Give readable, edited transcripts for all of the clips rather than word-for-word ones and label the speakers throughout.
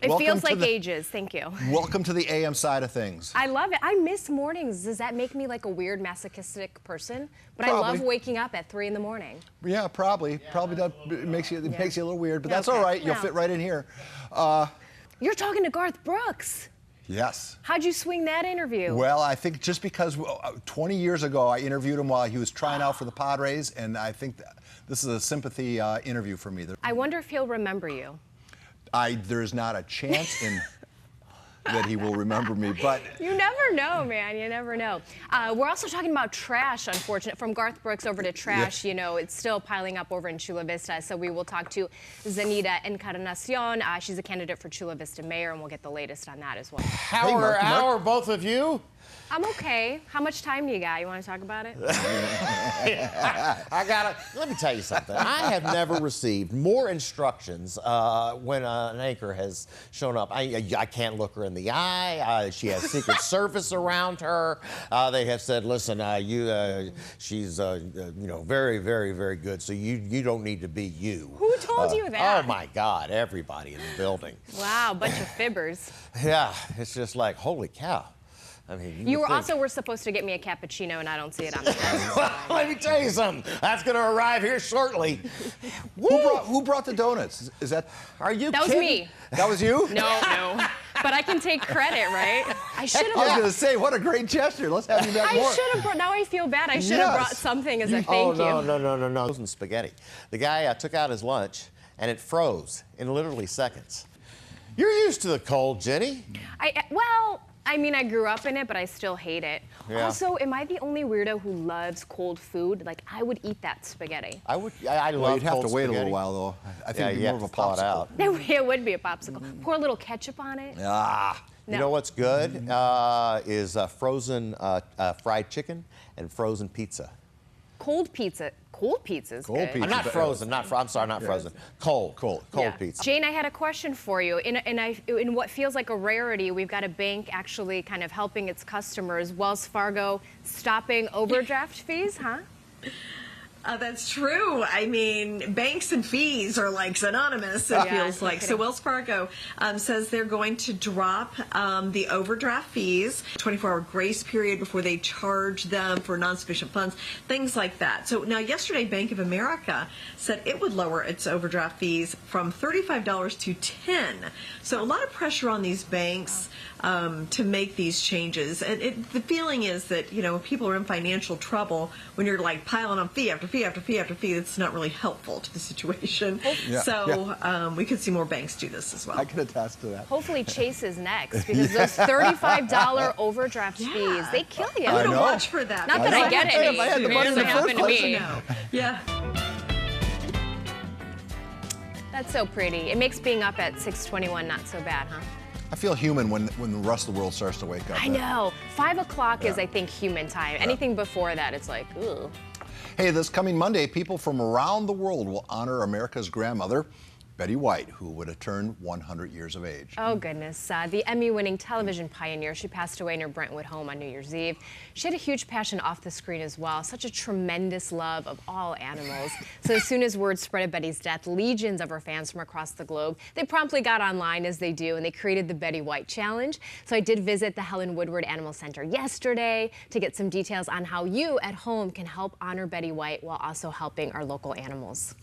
Speaker 1: It feels like ages. Thank you.
Speaker 2: Welcome to the AM side of things.
Speaker 1: I love it. I miss mornings. Does that make me like a weird masochistic person? But probably. I love waking up at 3 in the morning.
Speaker 2: Yeah, probably. Probably does. It makes you a little weird, but that's all right. You'll fit right in here.
Speaker 1: You're talking to Garth Brooks.
Speaker 2: Yes.
Speaker 1: How'd you swing that interview?
Speaker 2: Well, I think just because 20 years ago I interviewed him while he was trying out for the Padres, and I think this is a sympathy interview for me.
Speaker 1: I wonder if he'll remember you.
Speaker 2: There's not a chance in that he will remember me, but
Speaker 1: you never know, man. You never know. We're also talking about trash, unfortunately. From Garth Brooks over to trash, you know, it's still piling up over in Chula Vista. So we will talk to Zanita Encarnacion. She's a candidate for Chula Vista mayor, and we'll get the latest on that as well.
Speaker 3: How are both of you?
Speaker 1: I'm okay. How much time do you got? You want to talk about it?
Speaker 3: Let me tell you something. I have never received more instructions when an anchor has shown up. I can't look her in the eye. She has Secret Service around her. They have said, listen, she's you know, very, very, very good. So you don't need to be you.
Speaker 1: Who told you that?
Speaker 3: Oh my God, everybody in the building.
Speaker 1: Wow, bunch of fibbers.
Speaker 3: Yeah, it's just like, holy cow. I mean,
Speaker 1: you were supposed to get me a cappuccino, and I don't see it on the list.
Speaker 3: Well, let me tell you something. That's going to arrive here shortly.
Speaker 2: Who brought the donuts? Is that?
Speaker 3: Are you?
Speaker 1: That was me.
Speaker 2: That was you?
Speaker 1: No. But I can take credit, right? I should have.
Speaker 2: I was going to say, what a great gesture. Let's have you back more.
Speaker 1: I should have brought. Now I feel bad. I should have brought something as a thank you.
Speaker 3: Oh no! Frozen spaghetti. The guy took out his lunch, and it froze in literally seconds. You're used to the cold, Jenny.
Speaker 1: I mean, I grew up in it, but I still hate it.
Speaker 3: Yeah.
Speaker 1: Also, am I the only weirdo who loves cold food? Like, I would eat that spaghetti.
Speaker 3: I would. I love
Speaker 2: you'd have
Speaker 3: cold
Speaker 2: to wait
Speaker 3: spaghetti.
Speaker 2: a little while, though. I think it'd be more of a
Speaker 3: thaw it
Speaker 2: popsicle.
Speaker 3: out.
Speaker 1: It would be a popsicle. Pour a little ketchup on it.
Speaker 2: Ah.
Speaker 1: No.
Speaker 3: You know what's good is frozen fried chicken and frozen pizza.
Speaker 1: Cold pizza. Cold pizza's
Speaker 3: good.
Speaker 1: Pizza.
Speaker 3: I'm not frozen. I'm sorry, not frozen. Cold pizza.
Speaker 1: Jane, I had a question for you. In what feels like a rarity, we've got a bank actually kind of helping its customers. Wells Fargo stopping overdraft fees, huh?
Speaker 4: That's true. I mean, banks and fees are like synonymous, it feels like. So Wells Fargo says they're going to drop the overdraft fees, 24-hour grace period before they charge them for non-sufficient funds, things like that. So now yesterday, Bank of America said it would lower its overdraft fees from $35 to $10. So a lot of pressure on these banks to make these changes. And the feeling is that, you know, when people are in financial trouble, when you're like piling on fee after fee after fee after fee, it's not really helpful to the situation. We could see more banks do this as well.
Speaker 2: I can attest to that.
Speaker 1: Hopefully Chase is next, because those $35 overdraft fees, they kill you.
Speaker 4: I'm going to watch for that.
Speaker 1: Not that I get any.
Speaker 2: If I had the money in the first place.
Speaker 4: Yeah.
Speaker 1: That's so pretty. It makes being up at 6:21 not so bad, huh?
Speaker 2: I feel human when the rest of the world starts to wake up.
Speaker 1: I know. 5 o'clock is, I think, human time. Anything before that, it's like, ugh.
Speaker 2: Hey, this coming Monday, people from around the world will honor America's grandmother, Betty White, who would have turned 100 years of age.
Speaker 1: Oh, goodness. The Emmy-winning television pioneer, she passed away in her Brentwood home on New Year's Eve. She had a huge passion off the screen as well, such a tremendous love of all animals. So as soon as word spread of Betty's death, legions of her fans from across the globe, they promptly got online, as they do, and they created the Betty White Challenge. So I did visit the Helen Woodward Animal Center yesterday to get some details on how you at home can help honor Betty White while also helping our local animals.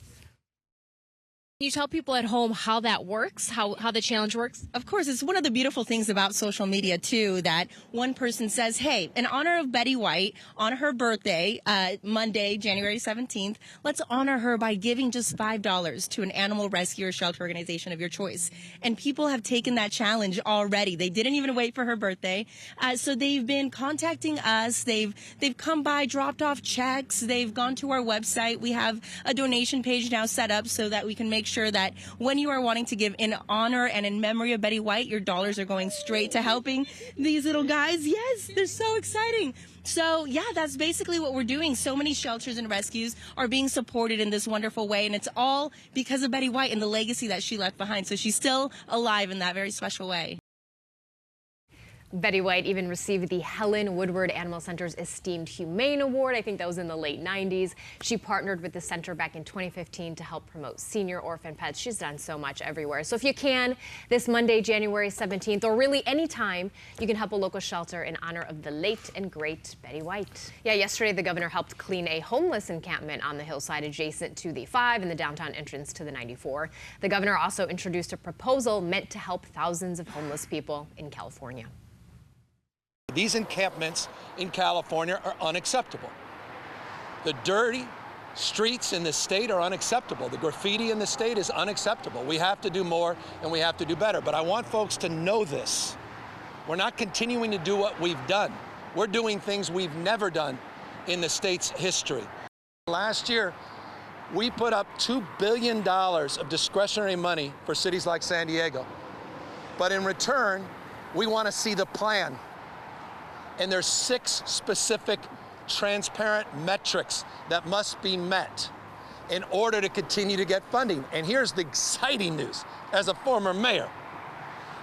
Speaker 5: Can you tell people at home how that works, how the challenge works?
Speaker 6: Of course, it's one of the beautiful things about social media, too, that one person says, hey, in honor of Betty White, on her birthday, Monday, January 17th, let's honor her by giving just $5 to an animal rescue or shelter organization of your choice. And people have taken that challenge already. They didn't even wait for her birthday. So they've been contacting us. They've come by, dropped off checks. They've gone to our website. We have a donation page now set up so that we can make sure that when you are wanting to give in honor and in memory of Betty White, your dollars are going straight to helping these little guys. Yes, they're so exciting. So, yeah, that's basically what we're doing. So many shelters and rescues are being supported in this wonderful way, and it's all because of Betty White and the legacy that she left behind. So she's still alive in that very special way.
Speaker 1: Betty White even received the Helen Woodward Animal Center's Esteemed Humane Award. I think that was in the late 90s. She partnered with the center back in 2015 to help promote senior orphan pets. She's done so much everywhere. So if you can, this Monday, January 17th, or really any time, you can help a local shelter in honor of the late and great Betty White. Yeah, yesterday the governor helped clean a homeless encampment on the hillside adjacent to the 5 and the downtown entrance to the 94. The governor also introduced a proposal meant to help thousands of homeless people in California.
Speaker 7: These encampments in California are unacceptable. The dirty streets in the state are unacceptable. The graffiti in the state is unacceptable. We have to do more and we have to do better. But I want folks to know this. We're not continuing to do what we've done. We're doing things we've never done in the state's history. Last year, we put up $2 billion of discretionary money for cities like San Diego. But in return, we want to see the plan. And there's 6 specific transparent metrics that must be met in order to continue to get funding. And here's the exciting news. As a former mayor,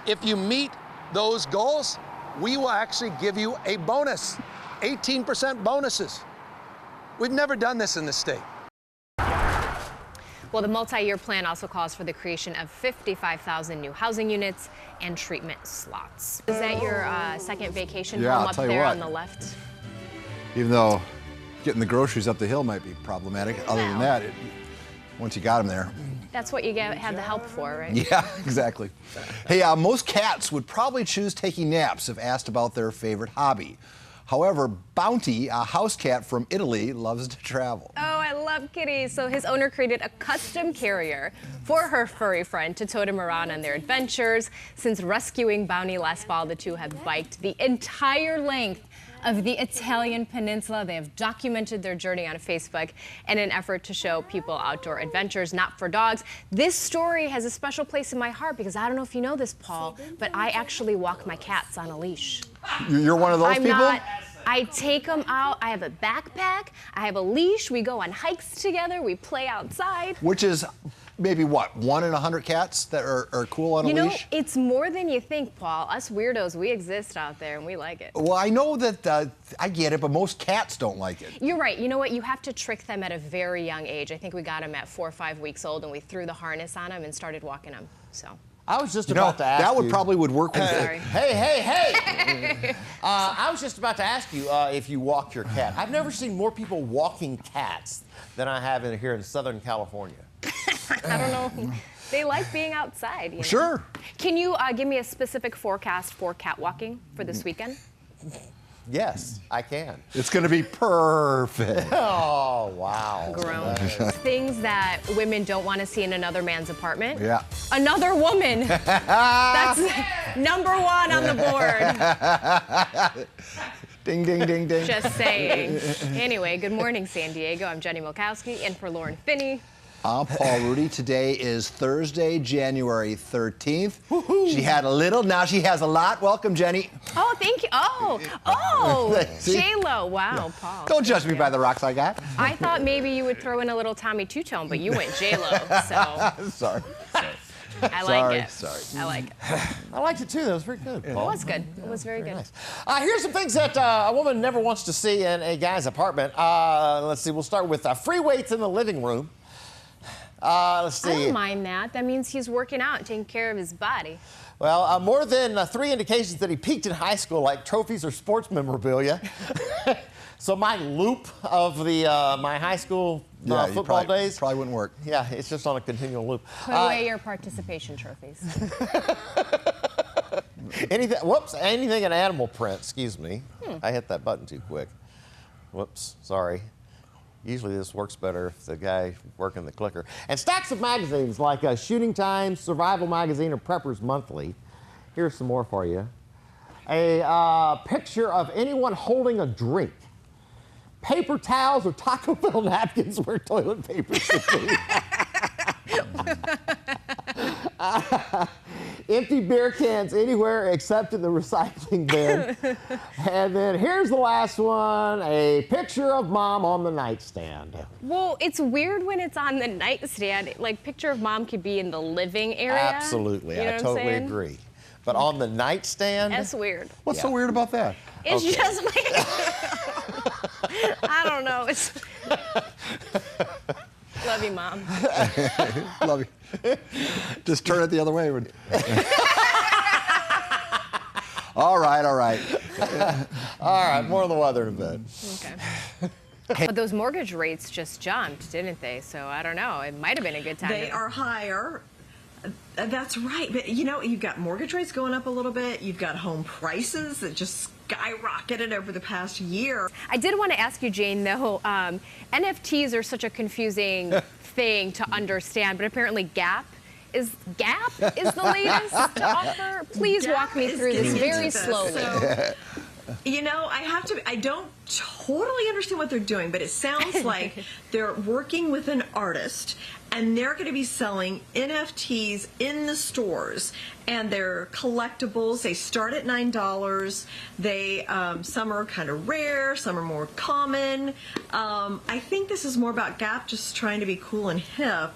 Speaker 7: if you meet those goals, we will actually give you a bonus, 18% bonuses. We've never done this in the state.
Speaker 1: Well, the multi-year plan also calls for the creation of 55,000 new housing units and treatment slots. Is that your second vacation home up there on the left?
Speaker 2: Even though getting the groceries up the hill might be problematic, other than that, once you got them there.
Speaker 1: That's what you have the help for, right?
Speaker 2: Yeah, exactly. Hey, most cats would probably choose taking naps if asked about their favorite hobby. However, Bounty, a house cat from Italy, loves to travel.
Speaker 1: Oh, I love kitties. So his owner created a custom carrier for her furry friend to tote him around on their adventures. Since rescuing Bounty last fall, the two have biked the entire length of the Italian peninsula. They have documented their journey on Facebook in an effort to show people outdoor adventures, not for dogs. This story has a special place in my heart because I don't know if you know this, Paul, but I actually walk my cats on a leash.
Speaker 2: You're one of those people?
Speaker 1: I'm not. I take them out. I have a backpack. I have a leash. We go on hikes together. We play outside.
Speaker 2: Which is maybe what, 1 in 100 cats that are cool on a leash?
Speaker 1: You know, it's more than you think, Paul. Us weirdos, we exist out there and we like it.
Speaker 2: Well, I know that I get it, but most cats don't like it.
Speaker 1: You're right. You know what? You have to trick them at a very young age. I think we got them at 4 or 5 weeks old and we threw the harness on them and started walking them. So.
Speaker 3: I was just about to ask
Speaker 2: that
Speaker 3: you.
Speaker 2: would probably would work with
Speaker 1: Sorry.
Speaker 3: Hey. I was just about to ask you if you walk your cat. I've never seen more people walking cats than I have here in Southern California.
Speaker 1: I don't know. They like being outside. You know?
Speaker 2: Sure.
Speaker 1: Can you give me a specific forecast for cat walking for this weekend?
Speaker 3: Yes, I can.
Speaker 2: It's going to be perfect.
Speaker 3: Oh, wow.
Speaker 1: Grown. Things that women don't want to see in another man's apartment.
Speaker 2: Yeah.
Speaker 1: Another woman. That's number 1 on the board.
Speaker 2: Ding, ding, ding, ding.
Speaker 1: Just saying. Anyway, good morning, San Diego. I'm Jenny Milkowski, in for Lauren Finney.
Speaker 2: I'm Paul Rudy. Today is Thursday, January 13th. She had a little, now she has a lot. Welcome, Jenny.
Speaker 1: Oh, thank you. Oh, J-Lo. Wow, Paul.
Speaker 2: Don't judge me by the rocks I got.
Speaker 1: I thought maybe you would throw in a little Tommy Two-Tone, but you went J-Lo, so.
Speaker 2: Sorry.
Speaker 1: I like it.
Speaker 2: Sorry.
Speaker 1: I like it.
Speaker 3: I liked it too. That was very good, Paul.
Speaker 1: It was good. It was very good.
Speaker 3: Nice. Here's some things that a woman never wants to see in a guy's apartment. Let's see. We'll start with free weights in the living room. Let's see.
Speaker 1: I don't mind that. That means he's working out and taking care of his body.
Speaker 3: Well, more than 3 indications that he peaked in high school, like trophies or sports memorabilia. So my loop of the my high school football days
Speaker 2: probably wouldn't work.
Speaker 3: Yeah, it's just on a continual loop.
Speaker 1: Put away your participation trophies.
Speaker 3: Anything in animal print. Excuse me. I hit that button too quick. Whoops. Sorry. Usually this works better if the guy working the clicker. And stacks of magazines like Shooting Time, Survival Magazine, or Preppers Monthly. Here's some more for you. A picture of anyone holding a drink. Paper towels or Taco Bell napkins where toilet paper should be. Empty beer cans anywhere except in the recycling bin. And then here's the last one, a picture of mom on the nightstand.
Speaker 1: Well, it's weird when it's on the nightstand. Like, picture of mom could be in the living area.
Speaker 3: Absolutely,
Speaker 1: You know
Speaker 3: I
Speaker 1: what I'm
Speaker 3: totally
Speaker 1: saying?
Speaker 3: agree. but on the nightstand.
Speaker 1: That's weird.
Speaker 2: What's so weird about that?
Speaker 1: It's just like, I don't know. It's. Love you, Mom.
Speaker 2: Love you. Just turn it the other way. All right, all right.
Speaker 3: All right, more on the weather in a bit.
Speaker 1: Okay. But those mortgage rates just jumped, didn't they? So I don't know. It might have been a good time.
Speaker 4: They are higher. That's right. But, you know, you've got mortgage rates going up a little bit. You've got home prices that just skyrocketed over the past year.
Speaker 1: I did want to ask you, Jane, though, NFTs are such a confusing thing to understand, but apparently Gap is the latest to offer. Please walk me through this very slowly.
Speaker 4: So, you know, I don't totally understand what they're doing, but it sounds like they're working with an artist and they're going to be selling NFTs in the stores, and they're collectibles. They start at $9. They some are kind of rare, some are more common. I think this is more about Gap just trying to be cool and hip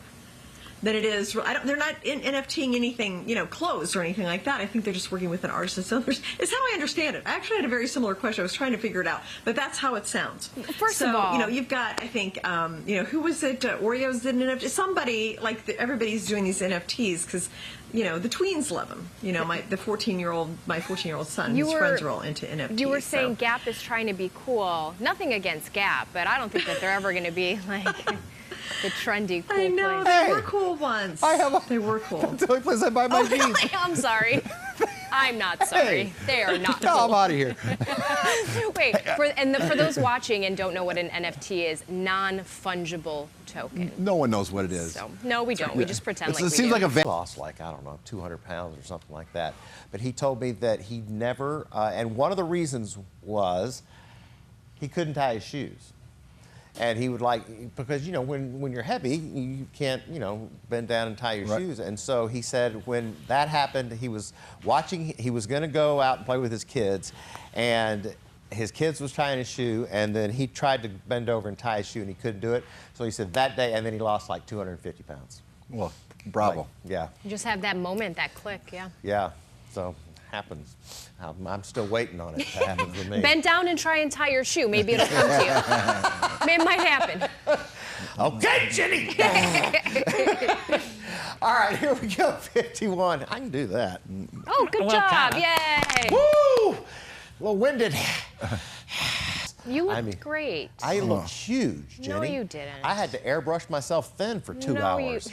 Speaker 4: than it is. They're not NFTing anything, you know, clothes or anything like that. I think they're just working with an artist and sellers. It's how I understand it. I actually had a very similar question. I was trying to figure it out, but that's how it sounds.
Speaker 1: First of all,
Speaker 4: you know, you've got, I think, you know, who was it? Oreos did an NFT. Somebody, like, everybody's doing these NFTs because, you know, the tweens love them. You know, my 14-year-old son, his friends are all into NFTs.
Speaker 1: You were saying Gap is trying to be cool. Nothing against Gap, but I don't think that they're ever going to be like the trendy, cool
Speaker 4: I know,
Speaker 1: place.
Speaker 4: they were cool once. They were cool.
Speaker 2: That's the only place I buy my jeans.
Speaker 1: Really? I'm sorry. I'm not sorry. They are not
Speaker 2: No,
Speaker 1: cool.
Speaker 2: I'm out of here.
Speaker 1: Wait, for those watching and don't know what an NFT is, non-fungible token.
Speaker 2: No one knows what it is.
Speaker 1: So, no, we don't. We just pretend like we
Speaker 2: It seems
Speaker 1: do.
Speaker 2: like a
Speaker 3: Lost like, I don't know, 200 pounds or something like that. But he told me that he never, and one of the reasons was he couldn't tie his shoes. And he would like, because, you know, when you're heavy, you can't, you know, bend down and tie your shoes. And so he said when that happened, he was watching, he was going to go out and play with his kids, and his kids was tying his shoe, and then he tried to bend over and tie his shoe, and he couldn't do it. So he said that day, and then he lost like 250 pounds.
Speaker 2: Well, bravo.
Speaker 3: Like, yeah.
Speaker 1: You just have that moment, that click, yeah.
Speaker 3: Yeah. So happens. I'm still waiting on it to happen for me.
Speaker 1: Bend down and try and tie your shoe. Maybe it'll come to you. It might happen.
Speaker 3: Okay, Jenny. All right, here we go. 51. I can do that.
Speaker 1: Oh, good job. Yay.
Speaker 3: Woo! Well, winded.
Speaker 1: You look great.
Speaker 3: I look huge, Jenny.
Speaker 1: No, you didn't.
Speaker 3: I had to airbrush myself thin for 2 hours.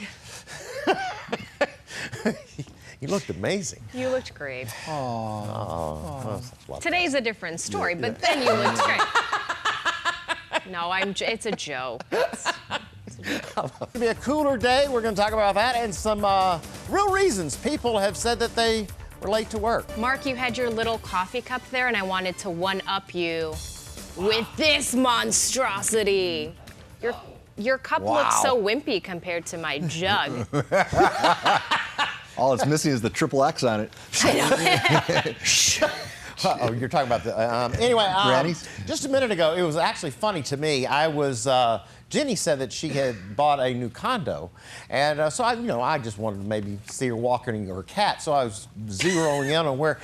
Speaker 3: You looked amazing.
Speaker 1: You looked great.
Speaker 3: Oh.
Speaker 1: Today's a different story, but then you looked great. No, it's a joke. It's
Speaker 3: It's going to be a cooler day. We're going to talk about that and some real reasons people have said that they were late to work.
Speaker 1: Mark, you had your little coffee cup there, and I wanted to one-up you with this monstrosity. Your cup looks so wimpy compared to my jug.
Speaker 2: All it's missing is the triple X on it.
Speaker 3: Oh, you're talking about the anyway.
Speaker 2: Grannies?
Speaker 3: Just a minute ago, it was actually funny to me. I was Jenny said that she had bought a new condo, and so I just wanted to maybe see her walking her cat. So I was zeroing in on where.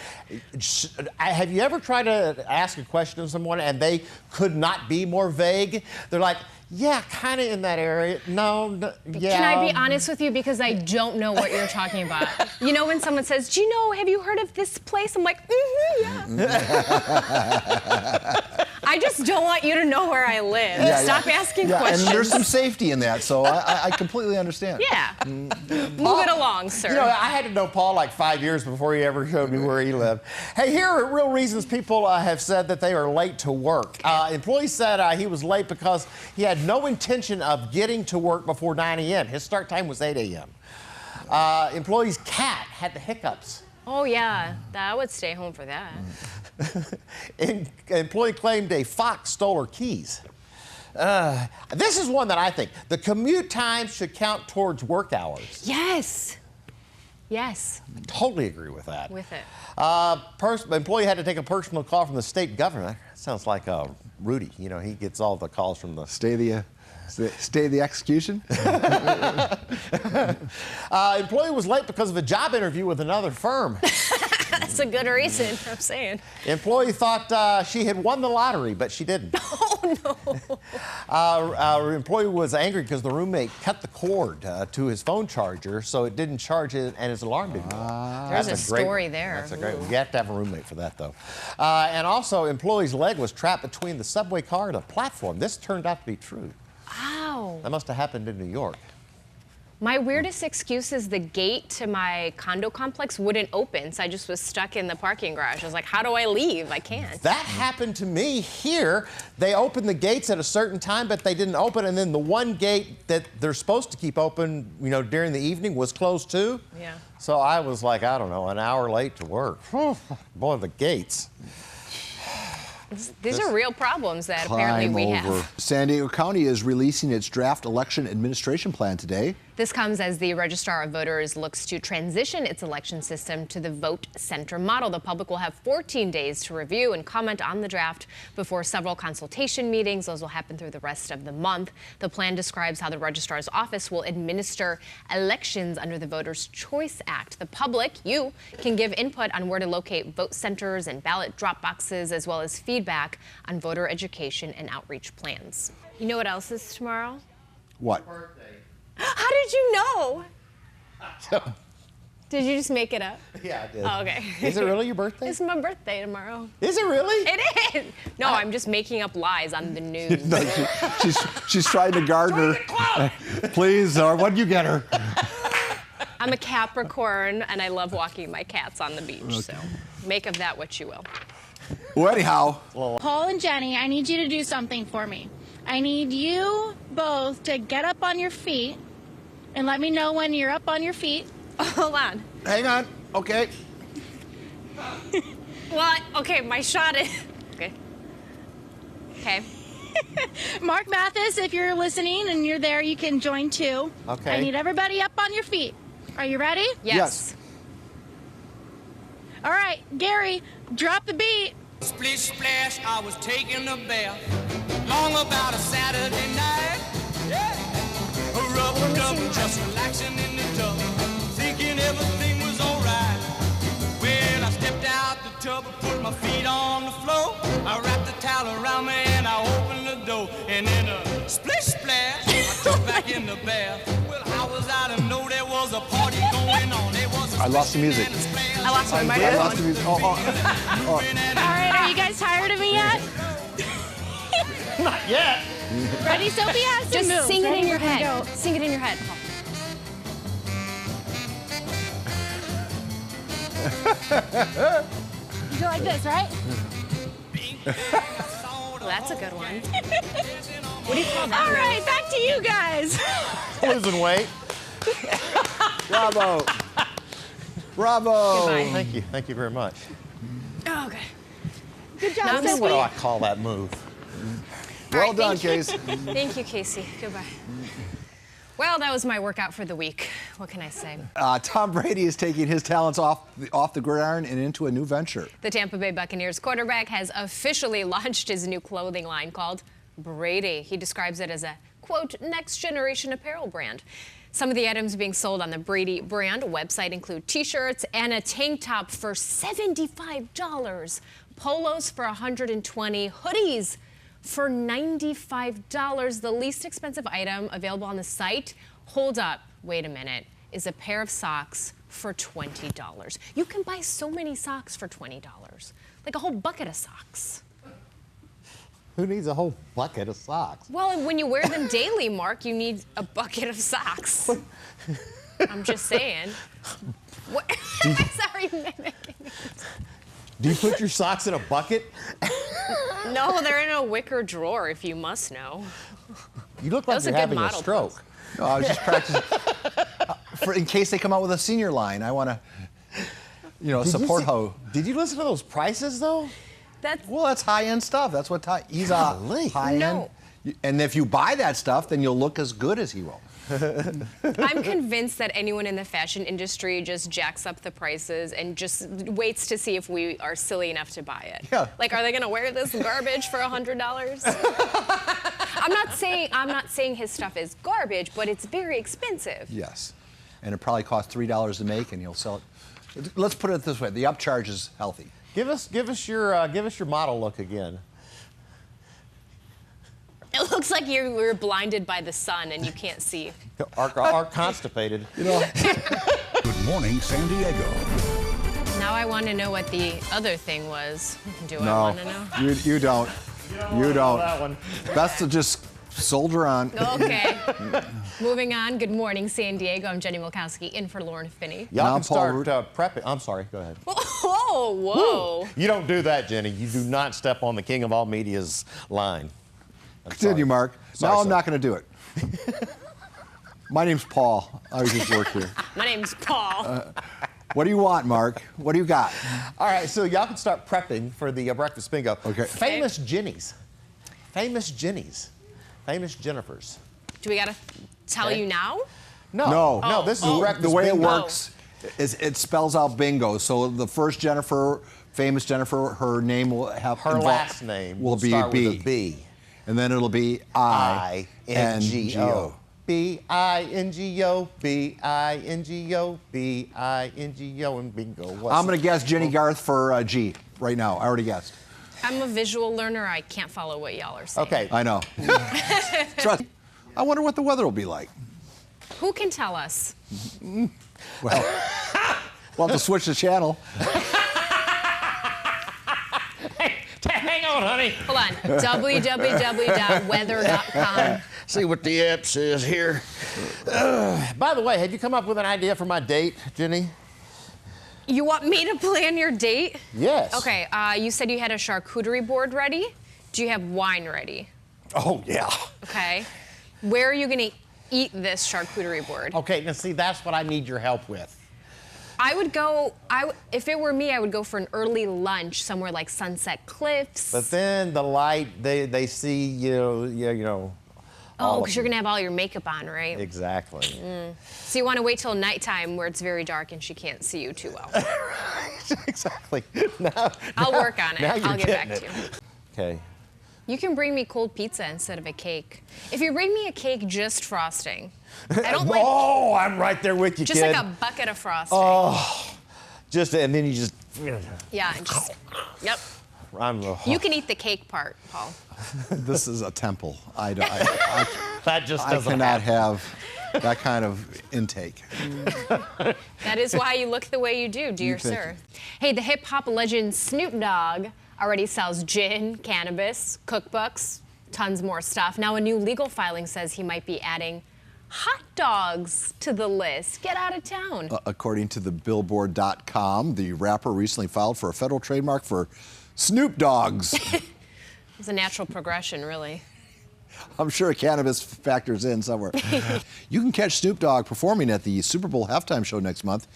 Speaker 3: Have you ever tried to ask a question of someone and they could not be more vague? They're like, yeah, kind of in that area. No, yeah.
Speaker 1: Can I be honest with you? Because I don't know what you're talking about. You know when someone says, do you know, have you heard of this place? I'm like, yeah. I just don't want you to know where I live. Stop asking questions.
Speaker 2: And there's some safety in that, so I completely understand.
Speaker 1: Yeah. Move it along, sir.
Speaker 3: You know, I had to know Paul like 5 years before he ever showed me where he lived. Hey, here are real reasons people have said that they are late to work. Employee said he was late because he had no intention of getting to work before 9 a.m. His start time was 8 a.m. Employee's cat had the hiccups.
Speaker 1: Oh, yeah. I would stay home for that.
Speaker 3: Employee claimed a fox stole her keys. This is one that I think the commute time should count towards work hours.
Speaker 1: Yes. Yes.
Speaker 3: Totally agree with that.
Speaker 1: With it.
Speaker 3: Employee had to take a personal call from the state government. Sounds like Rudy. You know, he gets all the calls from the
Speaker 2: Stay the execution.
Speaker 3: Employee was late because of a job interview with another firm.
Speaker 1: That's a good reason, I'm saying.
Speaker 3: Employee thought she had won the lottery, but she didn't.
Speaker 1: Oh, no.
Speaker 3: Our employee was angry because the roommate cut the cord to his phone charger, so it didn't charge it and his alarm didn't go.
Speaker 1: There's
Speaker 3: That's
Speaker 1: a
Speaker 3: great
Speaker 1: story
Speaker 3: one.
Speaker 1: there.
Speaker 3: That's a great one. You have to have a roommate for that, though. And also, employee's leg was trapped between the subway car and a platform. This turned out to be true.
Speaker 1: Wow.
Speaker 3: That must have happened in New York.
Speaker 1: My weirdest excuse is the gate to my condo complex wouldn't open, so I just was stuck in the parking garage. I was like, how do I leave? I can't.
Speaker 3: That happened to me here. They opened the gates at a certain time, but they didn't open, and then the one gate that they're supposed to keep open, you know, during the evening was closed too.
Speaker 1: Yeah.
Speaker 3: So I was like, I don't know, an hour late to work. Boy, the gates.
Speaker 1: These are real problems that apparently we have.
Speaker 2: San Diego County is releasing its draft election administration plan today.
Speaker 1: This comes as the Registrar of Voters looks to transition its election system to the vote center model. The public will have 14 days to review and comment on the draft before several consultation meetings. Those will happen through the rest of the month. The plan describes how the Registrar's office will administer elections under the Voters' Choice Act. The public, you, can give input on where to locate vote centers and ballot drop boxes, as well as feedback on voter education and outreach plans. You know what else is tomorrow?
Speaker 2: What?
Speaker 1: How did you know? Did you just make it up?
Speaker 3: Yeah, I did.
Speaker 1: Oh, okay.
Speaker 3: Is it really your birthday?
Speaker 1: It's my birthday tomorrow.
Speaker 3: Is it really?
Speaker 1: It is. No, I'm just making up lies on the news.
Speaker 2: No, she's trying to guard her. Please, what'd you get her?
Speaker 1: I'm a Capricorn, and I love walking my cats on the beach, so make of that what you will.
Speaker 2: Well, anyhow.
Speaker 8: Paul and Jenny, I need you to do something for me. I need you both to get up on your feet and let me know when you're up on your feet.
Speaker 1: Hold on.
Speaker 2: Hang on. Okay.
Speaker 1: Well, okay, my shot is... Okay. Okay.
Speaker 8: Mark Mathis, if you're listening and you're there, you can join too.
Speaker 3: Okay.
Speaker 8: I need everybody up on your feet. Are you ready?
Speaker 1: Yes.
Speaker 8: All right, Gary, drop the beat.
Speaker 9: Splish splash, I was taking a bath. Long about a Saturday night. Yeah. A rubber dub, just relaxing in the tub, thinking everything was alright. Well, I stepped out the tub, put my feet on the floor. I wrapped the towel around me and I opened the door. And in a splish splash, I jumped back in the bath. Well, how was I to know there was a party going on? There was a
Speaker 2: I lost the music.
Speaker 1: I lost my
Speaker 2: I
Speaker 1: microphone.
Speaker 2: lost the music.
Speaker 8: All right, are you guys tired of me yet?
Speaker 3: Not yet.
Speaker 8: Ready? Sophie has to
Speaker 1: Just
Speaker 8: move.
Speaker 1: sing it
Speaker 8: Ready?
Speaker 1: in your
Speaker 8: We're gonna
Speaker 1: head.
Speaker 8: go.
Speaker 1: Sing it in your head.
Speaker 8: You go like this, right?
Speaker 1: Well, that's a good one. What do you call that?
Speaker 8: All right, back to you guys.
Speaker 3: Losing weight.
Speaker 2: Bravo. Bravo.
Speaker 1: Goodbye.
Speaker 3: Thank you. Thank you very much.
Speaker 1: Oh, okay.
Speaker 8: Good job,
Speaker 1: Now I'm
Speaker 8: Sophie.
Speaker 3: What do I call that move?
Speaker 2: Well
Speaker 1: right,
Speaker 2: done,
Speaker 1: thank
Speaker 2: Casey.
Speaker 1: Thank you, Casey. Goodbye. Well, that was my workout for the week. What can I say?
Speaker 2: Tom Brady is taking his talents off the gridiron and into a new venture.
Speaker 1: The Tampa Bay Buccaneers quarterback has officially launched his new clothing line called Brady. He describes it as a, quote, next generation apparel brand. Some of the items being sold on the Brady brand website include t-shirts and a tank top for $75, polos for $120, hoodies for $95. The least expensive item available on the site, hold up, wait a minute, is a pair of socks for $20. You can buy so many socks for $20, like a whole bucket of socks.
Speaker 3: Who needs a whole bucket of socks?
Speaker 1: Well, when you wear them daily, Mark, you need a bucket of socks. I'm just saying. What? Sorry, mimicking.
Speaker 3: Do you put your socks in a bucket?
Speaker 1: No, they're in a wicker drawer, if you must know.
Speaker 3: You look
Speaker 1: That
Speaker 3: like
Speaker 1: was a
Speaker 3: you're
Speaker 1: good
Speaker 3: having a
Speaker 1: model
Speaker 3: stroke.
Speaker 2: No, I was just practicing. In case they come out with a senior line, I want to, support how.
Speaker 3: Did you listen to those prices, though?
Speaker 2: Well, that's high-end stuff. That's what he's high-end.
Speaker 1: No.
Speaker 2: And if you buy that stuff, then you'll look as good as he will.
Speaker 1: I'm convinced that anyone in the fashion industry just jacks up the prices and just waits to see if we are silly enough to buy it.
Speaker 2: Yeah.
Speaker 1: Like, are they going to wear this garbage for $100? I'm not saying his stuff is garbage, but it's very expensive.
Speaker 2: Yes. And it probably costs $3 to make, and he'll sell it Let's put it this way: the upcharge is healthy.
Speaker 3: Give us your model look again.
Speaker 1: It looks like you were blinded by the sun and you can't see.
Speaker 3: Are constipated.
Speaker 2: You know.
Speaker 10: Good morning, San Diego.
Speaker 1: Now I want to know what the other thing was. Do I
Speaker 2: No,
Speaker 1: want to know?
Speaker 2: you don't. You don't.
Speaker 3: That one.
Speaker 2: Best to just soldier on.
Speaker 1: Okay. Moving on. Good morning, San Diego. I'm Jenny Milkowski, in for Lauren Finney.
Speaker 3: Y'all
Speaker 2: Now,
Speaker 3: can start
Speaker 2: Paul,
Speaker 3: prepping. I'm sorry. Go ahead.
Speaker 1: Whoa, whoa.
Speaker 3: You don't do that, Jenny. You do not step on the king of all media's line.
Speaker 2: Continue, Mark.
Speaker 3: Sorry,
Speaker 2: No, I'm
Speaker 3: sir.
Speaker 2: not going to do it. My name's Paul. I just work here.
Speaker 1: My name's Paul.
Speaker 2: What do you want, Mark? What do you got?
Speaker 3: All right, so y'all can start prepping for the breakfast bingo.
Speaker 2: Okay.
Speaker 3: Famous Jennies. Famous Jennies. Famous Jennifers.
Speaker 1: Do we got to tell
Speaker 3: Okay.
Speaker 1: you now?
Speaker 2: No.
Speaker 3: This is breakfast
Speaker 2: The way it
Speaker 3: bingo.
Speaker 2: works is it spells out bingo. So the first Jennifer, famous Jennifer, her name will have
Speaker 3: Her last name
Speaker 2: will be
Speaker 3: start
Speaker 2: B.
Speaker 3: with a B.
Speaker 2: And then it'll be I-N-G-O.
Speaker 3: B-I-N-G-O, B-I-N-G-O, B-I-N-G-O, and bingo.
Speaker 2: I'm going to guess Jenny Garth for G right now. I already guessed.
Speaker 1: I'm a visual learner. I can't follow what y'all are saying.
Speaker 3: Okay.
Speaker 2: I know. Trust. I wonder what the weather will be like.
Speaker 1: Who can tell us?
Speaker 2: Well, we'll have to switch the channel.
Speaker 3: Hang on, honey.
Speaker 1: Hold on. www.weather.com.
Speaker 3: See what the app says here. By the way, have you come up with an idea for my date, Jenny?
Speaker 1: You want me to plan your date?
Speaker 3: Yes.
Speaker 1: Okay, you said you had a charcuterie board ready. Do you have wine ready?
Speaker 3: Oh, yeah.
Speaker 1: Okay. Where are you going to eat this charcuterie board?
Speaker 3: Okay, now see, that's what I need your help with.
Speaker 1: I would go, if it were me, I would go for an early lunch somewhere like Sunset Cliffs.
Speaker 3: But then the light, they see, you know.
Speaker 1: Oh, because you're going to have all your makeup on, right?
Speaker 3: Exactly.
Speaker 1: So you want to wait till nighttime where it's very dark and she can't see you too well.
Speaker 3: Exactly.
Speaker 1: I'll work on it.
Speaker 3: now you're
Speaker 1: I'll get back
Speaker 3: getting
Speaker 1: to you.
Speaker 3: Okay.
Speaker 1: You can bring me cold pizza instead of a cake. If you bring me a cake, just frosting. I don't like.
Speaker 3: Oh, I'm right there with you,
Speaker 1: Just
Speaker 3: kid.
Speaker 1: like a bucket of frosting.
Speaker 3: Oh, and then you just.
Speaker 1: Yeah, and just. Yep.
Speaker 3: You
Speaker 1: You can eat the cake part, Paul.
Speaker 2: This is a temple.
Speaker 3: that just
Speaker 2: I
Speaker 3: doesn't
Speaker 2: cannot
Speaker 3: happen.
Speaker 2: have that kind of intake.
Speaker 1: That is why you look the way you do, dear
Speaker 2: thank
Speaker 1: sir. Hey, the hip hop legend Snoop Dogg already sells gin, cannabis, cookbooks, tons more stuff. Now, a new legal filing says he might be adding hot dogs to the list. Get out of town.
Speaker 2: According to the Billboard.com, the rapper recently filed for a federal trademark for Snoop Dogs.
Speaker 1: It's a natural progression, really.
Speaker 2: I'm sure cannabis factors in somewhere. You can catch Snoop Dogg performing at the Super Bowl halftime show next month.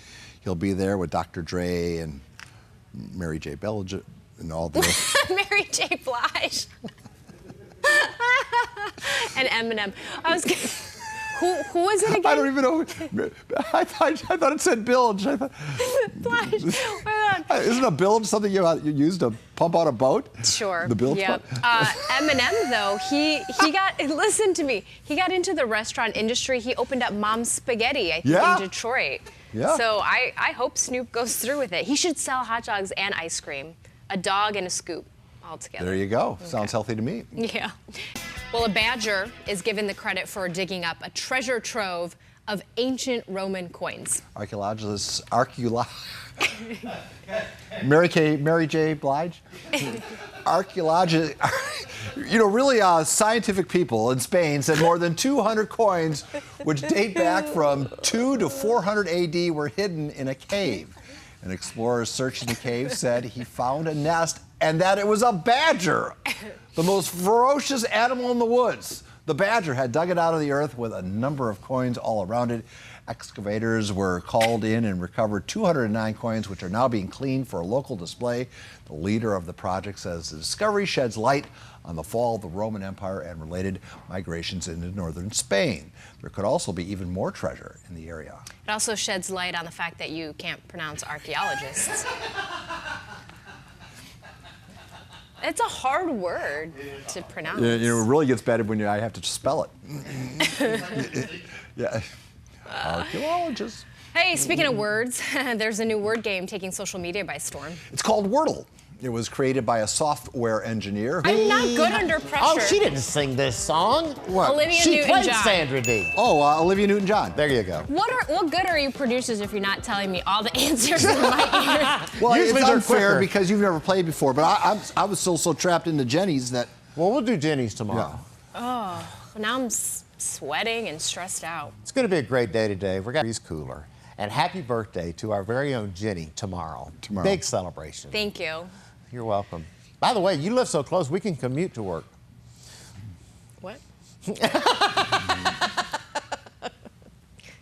Speaker 2: He'll be there with Dr. Dre and Mary J. Blige and all the.
Speaker 1: Mary J. Blige. And Eminem. Who was it again?
Speaker 2: I don't even know. I thought it said bilge. I thought,
Speaker 1: Blige. Hold on.
Speaker 2: isn't a bilge something you use to pump out a boat?
Speaker 1: Sure.
Speaker 2: The bilge
Speaker 1: Yep.
Speaker 2: pump?
Speaker 1: Eminem, though, he got, listen to me, he got into the restaurant industry. He opened up Mom's Spaghetti, I think,
Speaker 2: Yeah.
Speaker 1: in Detroit.
Speaker 2: Yeah.
Speaker 1: So I hope Snoop goes through with it. He should sell hot dogs and ice cream, a dog and a scoop all together.
Speaker 2: There you go. Sounds healthy to me.
Speaker 1: Yeah. Well, a badger is given the credit for digging up a treasure trove of ancient Roman coins.
Speaker 2: Archaeologists, Mary J. Blige? Archaeologists, really scientific people in Spain said more than 200 coins, which date back from 2 to 400 AD, were hidden in a cave. An explorer searching the cave said he found a nest and that it was a badger, the most ferocious animal in the woods. The badger had dug it out of the earth with a number of coins all around it. Excavators were called in and recovered 209 coins, which are now being cleaned for a local display. The leader of the project says the discovery sheds light on the fall of the Roman Empire and related migrations into northern Spain. There could also be even more treasure in the area.
Speaker 1: It also sheds light on the fact that you can't pronounce archaeologists. It's a hard word to pronounce.
Speaker 2: It really gets bad when I have to spell it. Yeah. Archaeologists.
Speaker 1: Hey, speaking of words, there's a new word game taking social media by storm.
Speaker 2: It's called Wordle. It was created by a software engiaer.
Speaker 1: I'm not good under pressure.
Speaker 3: Oh, she didn't sing this song.
Speaker 2: What?
Speaker 1: Olivia
Speaker 3: She
Speaker 1: Newton-John.
Speaker 3: played Sandra Dee.
Speaker 2: Oh, Olivia Newton-John.
Speaker 3: There you go.
Speaker 1: What good are you producers if you're not telling me all the answers in my ear?
Speaker 2: Well,
Speaker 3: Usually
Speaker 2: it's
Speaker 3: they're
Speaker 2: unfair
Speaker 3: quicker.
Speaker 2: because you've never played before, but I was still so trapped into Jenny's that...
Speaker 3: Well, we'll do Jenny's tomorrow.
Speaker 2: Yeah.
Speaker 1: Oh, now I'm sweating and stressed out.
Speaker 3: It's going to be a great day today. We're going to be cooler. And happy birthday to our very own Jenny tomorrow. Big celebration.
Speaker 1: Thank you.
Speaker 3: You're welcome. By the way, you live so close, we can commute to work.
Speaker 1: What?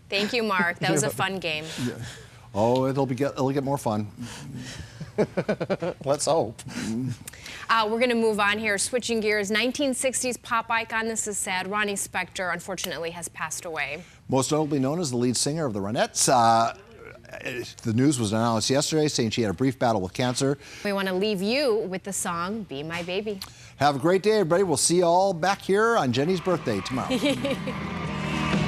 Speaker 1: Thank you, Mark. That was a fun game.
Speaker 2: Yeah. Oh, it'll get more fun.
Speaker 3: Let's hope.
Speaker 1: We're going to move on here, switching gears. 1960s pop icon, this is sad. Ronnie Spector, unfortunately, has passed away.
Speaker 2: Most notably known as the lead singer of the Ronettes. The news was announced yesterday saying she had a brief battle with cancer.
Speaker 1: We want to leave you with the song, Be My Baby.
Speaker 2: Have a great day, everybody. We'll see you all back here on Jenny's birthday tomorrow.